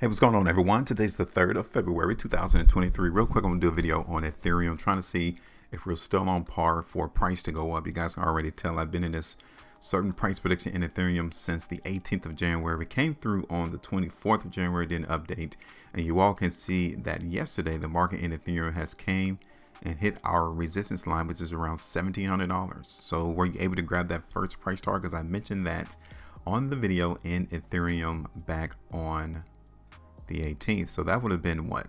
Hey, what's going on, everyone? Today's the 3rd of February, 2023. Real quick, I'm going to do a video on Ethereum, trying to see if we're still on par for price to go up. You guys can already tell I've been in this certain price prediction in Ethereum since the 18th of January. We came through on the 24th of January, did an update, and you all can see that yesterday the market in Ethereum has came and hit our resistance line, which is around $1,700. So were you able to grab that first price target? Because I mentioned that on the video in Ethereum back on the 18th. So that would have been what,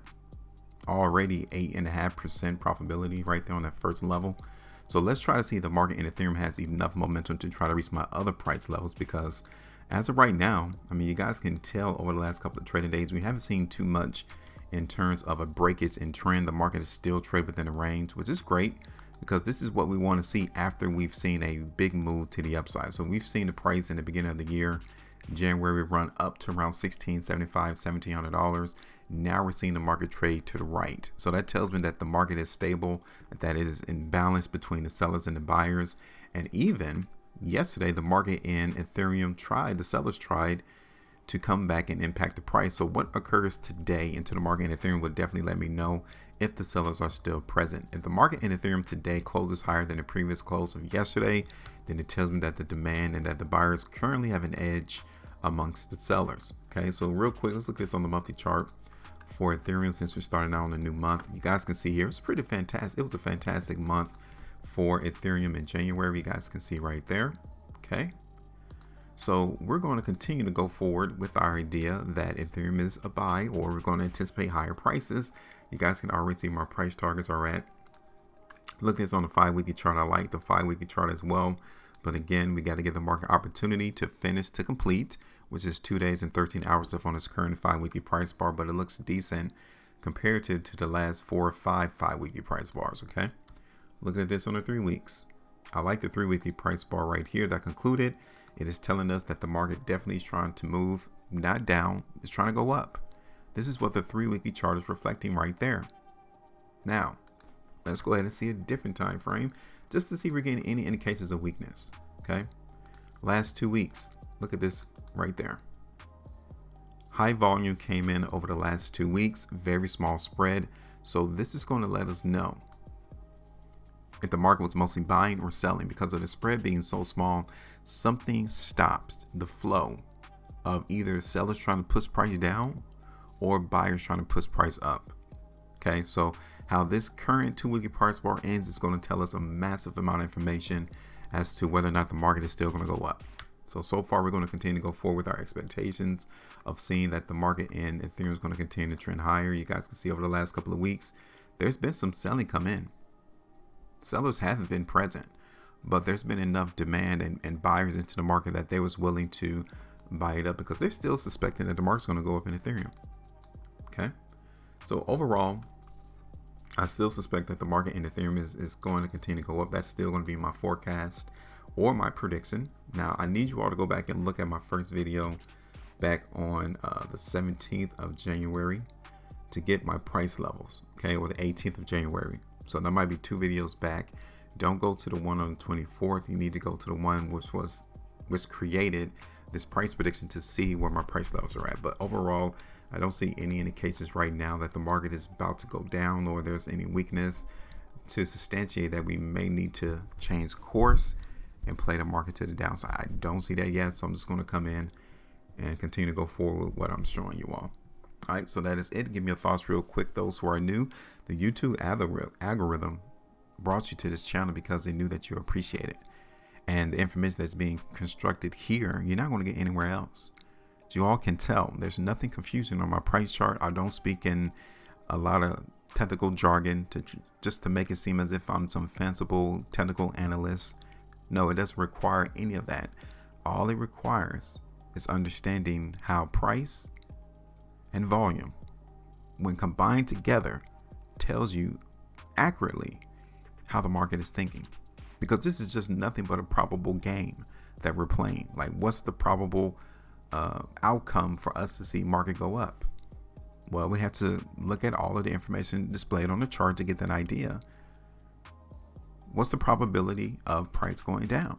already 8.5% profitability right there on that first level. So let's try to see if the market in Ethereum has enough momentum to try to reach my other price levels, because as of right now, I mean, you guys can tell over the last couple of trading days, we haven't seen too much in terms of a breakage in trend. The market is still trading within a range, which is great, because this is what we want to see after we've seen a big move to the upside. So we've seen the price in the beginning of the year, January, run up to around $1,675, $1,700. Now we're seeing the market trade to the right. So that tells me that the market is stable, that it is in balance between the sellers and the buyers. And even yesterday, the market in Ethereum the sellers tried to come back and impact the price. So what occurs today into the market in Ethereum would definitely let me know if the sellers are still present. If the market in Ethereum today closes higher than the previous close of yesterday, then it tells me that the demand and that the buyers currently have an edge amongst the sellers. Okay, so real quick, let's look at this on the monthly chart for Ethereum since we're starting out on a new month. You guys can see here, it's pretty fantastic. It was a fantastic month for Ethereum in January. You guys can see right there. Okay, so we're going to continue to go forward with our idea that Ethereum is a buy, or we're going to anticipate higher prices. You guys can already see my price targets are at. Look at this on the 5-weekly chart. I like the 5-weekly chart as well. But again, we got to give the market opportunity to finish, to complete, which is 2 days and 13 hours left on this current 5-weekly price bar. But it looks decent comparative to the last 4 or 5 5-weekly price bars. Okay, looking at this on the 3 weeks. I like the 3-weekly price bar right here that concluded. It is telling us that the market definitely is trying to move, not down, it's trying to go up. This is what the 3-weekly chart is reflecting right there. Now, let's go ahead and see a different time frame just to see if we're getting any indications of weakness. Okay, last 2 weeks, look at this right there. High volume came in over the last 2 weeks, very small spread. So this is going to let us know if the market was mostly buying or selling. Because of the spread being so small, something stops the flow of either sellers trying to push price down or buyers trying to push price up. Okay, so how this current 2-weekly price bar ends is going to tell us a massive amount of information as to whether or not the market is still going to go up. So far, we're going to continue to go forward with our expectations of seeing that the market in Ethereum is going to continue to trend higher. You guys can see over the last couple of weeks, there's been some selling come in. Sellers haven't been present, but there's been enough demand and buyers into the market that they was willing to buy it up, because they're still suspecting that the market's going to go up in Ethereum. Okay, so overall, I still suspect that the market in Ethereum is going to continue to go up. That's still going to be my forecast or my prediction. Now, I need you all to go back and look at my first video back on the 17th of January to get my price levels, okay, or the 18th of January. So there might be 2 videos back. Don't go to the one on the 24th. You need to go to the one which created this price prediction to see where my price levels are at. But overall, I don't see any indications right now that the market is about to go down, or there's any weakness to substantiate that we may need to change course and play the market to the downside. I don't see that yet, so I'm just going to come in and continue to go forward with what I'm showing you all. All right, so that is it. Give me your thoughts real quick. Those who are new, the YouTube algorithm brought you to this channel because they knew that you appreciate it. And the information that's being constructed here, you're not going to get anywhere else. As you all can tell, there's nothing confusing on my price chart. I don't speak in a lot of technical jargon just to make it seem as if I'm some fanciful technical analyst. No, it doesn't require any of that. All it requires is understanding how price and volume, when combined together, tells you accurately how the market is thinking. Because this is just nothing but a probable game that we're playing. Like, what's the probable outcome for us to see market go up? Well, we have to look at all of the information displayed on the chart to get that idea. What's the probability of price going down?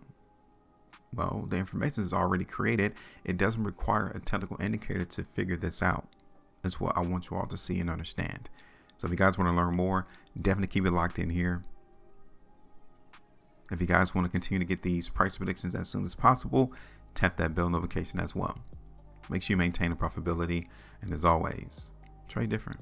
Well, the information is already created. It doesn't require a technical indicator to figure this out. is what I want you all to see and understand. So if you guys want to learn more, definitely keep it locked in here. If you guys want to continue to get these price predictions as soon as possible, tap that bell notification as well. Make sure you maintain a profitability, and as always, trade different.